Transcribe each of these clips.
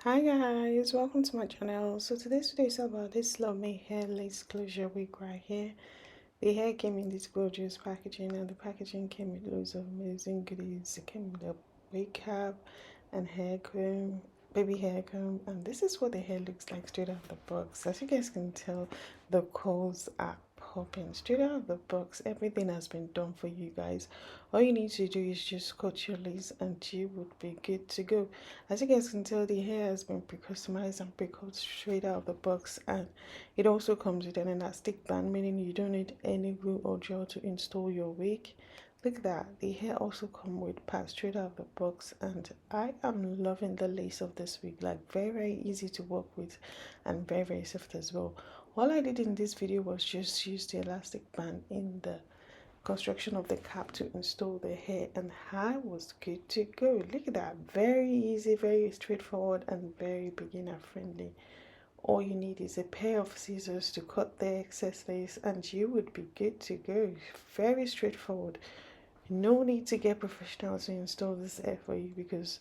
Hi guys, welcome to my channel. So today's video is about this Love Me Hair lace closure wig right here. The hair came in this gorgeous packaging, and the packaging came with loads of amazing goodies. It came with a wig cap and hair comb, baby hair comb, and this is what the hair looks like straight out of the box. As you guys can tell, the curls are popping straight out of the box. Everything has been done for you guys. All you need to do is just cut your lace and you would be good to go. As you guys can tell, the hair has been pre-customized and pre-cut straight out of the box, and it also comes with an elastic band, meaning you don't need any glue or gel to install your wig. Look at that, the hair also come with pads straight out of the box, and I am loving the lace of this wig. Like, very easy to work with and very soft as well. All I did in this video was just use the elastic band in the construction of the cap to install the hair, and I was good to go. Look at that, very easy, very straightforward, and very beginner friendly. All you need is a pair of scissors to cut the excess lace and you would be good to go. Very straightforward. No need to get professionals to install this hair for you, because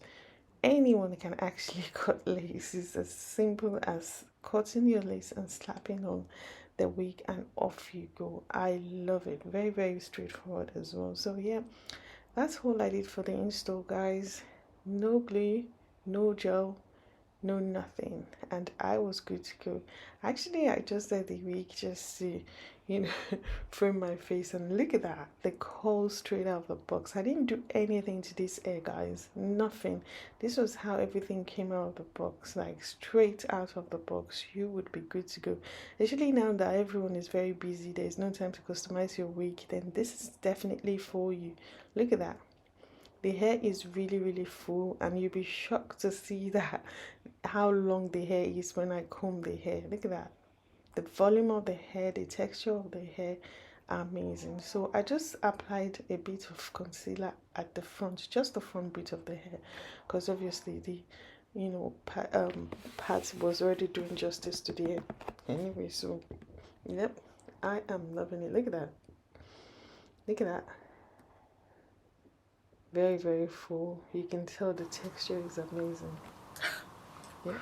anyone can actually cut lace. It's as simple as cutting your lace and slapping on the wig and off you go. I love it. Very straightforward as well. So yeah, that's all I did for the install, guys. No glue, no gel, no nothing, and I was good to go. Actually, I just did the wig just to, you know, frame my face, and look at that, the curl straight out of the box. I didn't do anything to this hair, guys, nothing. This was how everything came out of the box, like straight out of the box. You would be good to go. Especially now that everyone is very busy, there's no time to customize your wig, then this is definitely for you. Look at that, the hair is really full, and you'll be shocked to see that how long the hair is when I comb the hair. Look at that, the volume of the hair, the texture of the hair, amazing. So I just applied a bit of concealer at the front, just the front bit of the hair, because obviously the part was already doing justice to the hair anyway. So yep, I am loving it. Look at that, look at that, very full. You can tell the texture is amazing. Yeah.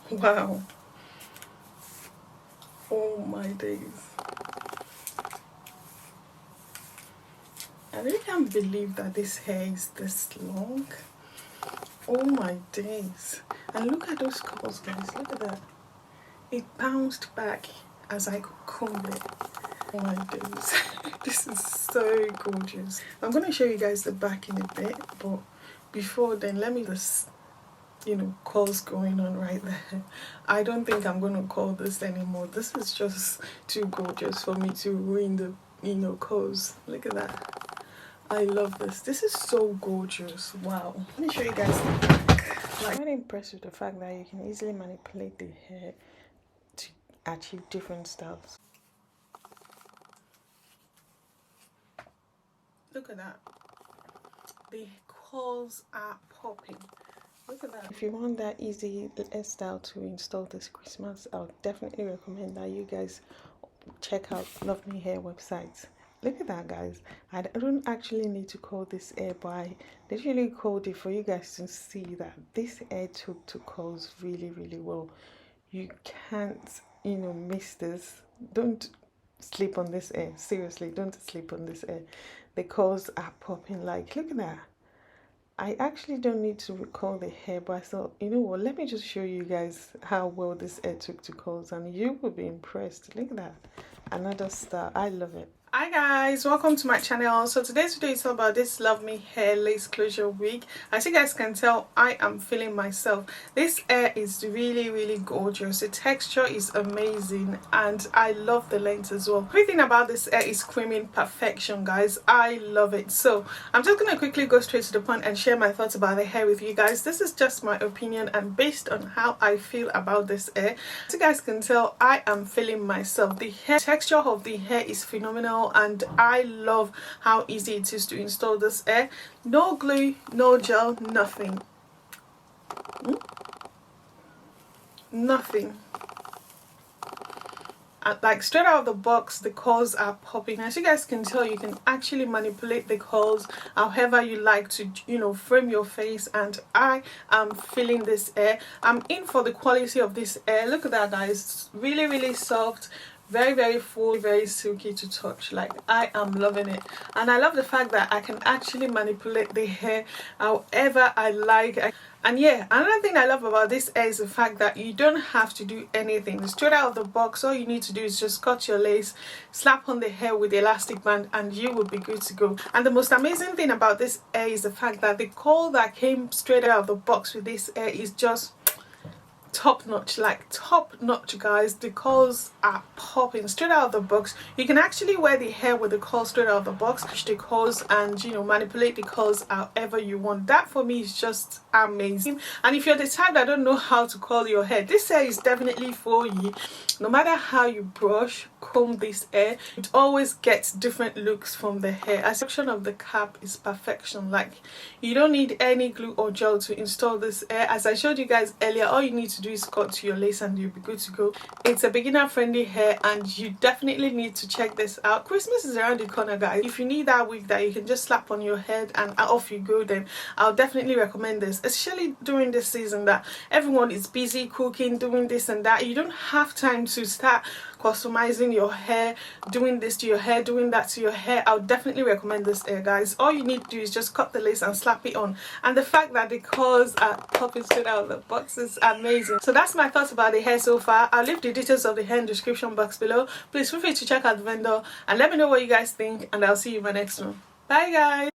Wow. Oh my days. I really can't believe that this hair is this long. Oh my days. And look at those curls, guys. Look at that. It bounced back as I combed it. Oh my days. This is so gorgeous. I'm going to show you guys the back in a bit, but before then, let me just, curls going on right there. I don't think I'm going to call this anymore. This is just too gorgeous for me to ruin the, curls. Look at that. I love this. This is so gorgeous. Wow. Let me show you guys the back. I'm quite impressed with the fact that you can easily manipulate the hair to achieve different styles. Look at that. The curls are popping. Look at that. If you want that easy hairstyle to install this Christmas, I would definitely recommend that you guys check out Love Me Hair website. Look at that, guys. I don't actually need to call this hair, but I literally called it for you guys to see that this hair took to curls really well. You can't, miss this. Don't sleep on this hair. Seriously, don't sleep on this hair. The curls are popping. Like, look at that. I actually don't need to recall the hair, but I thought, you know what, let me just show you guys how well this hair took to curls, and you will be impressed. Look at that, another star. I love it. Hi guys, welcome to my channel. So today's video is all about this Love Me Hair lace closure wig. As you guys can tell, I am feeling myself. This hair is really gorgeous. The texture is amazing, and I love the length as well. Everything about this hair is screaming perfection, guys. I love it. So I'm just gonna quickly go straight to the point and share my thoughts about the hair with you guys. This is just my opinion and based on how I feel about this hair. As you guys can tell, I am feeling myself. The hair texture of the hair is phenomenal, and I love how easy it is to install this hair. No glue, no gel, nothing. Nothing. like straight out of the box, the curls are popping. As you guys can tell, you can actually manipulate the curls however you like to, you know, frame your face. And I am feeling this hair. I'm in for the quality of this hair. Look at that, guys. It's really, really soft, very full, very silky to touch. Like, I am loving it. And I love the fact that I can actually manipulate the hair however I like. And yeah, another thing I love about this hair is the fact that you don't have to do anything. Straight out of the box, all you need to do is just cut your lace, slap on the hair with the elastic band, and you will be good to go. And the most amazing thing about this hair is the fact that the curl that came straight out of the box with this hair is just top notch. Like, top notch, guys. The curls are popping straight out of the box. You can actually wear the hair with the curls straight out of the box, push the curls, and, you know, manipulate the curls however you want. That for me is just amazing. And if you're the type that don't know how to curl your hair, this hair is definitely for you. No matter how you brush, comb this hair, it always gets different looks from the hair. A section of the cap is perfection. Like, you don't need any glue or gel to install this hair. As I showed you guys earlier, all you need to do is cut to your lace and you'll be good to go. It's a beginner friendly hair, and you definitely need to check this out. Christmas is around the corner, guys. If you need that wig that you can just slap on your head and off you go, then I'll definitely recommend this, especially during this season that everyone is busy cooking, doing this and that. You don't have time to start customizing your hair, doing this to your hair, doing that to your hair. I'll definitely recommend this hair, guys. All you need to do is just cut the lace and slap it on, and the fact that the curls are popping straight out of the box is amazing. So that's my thoughts about the hair so far. I'll leave the details of the hair in the description box below. Please feel free to check out the vendor and let me know what you guys think, and I'll see you in my next one. Bye, guys.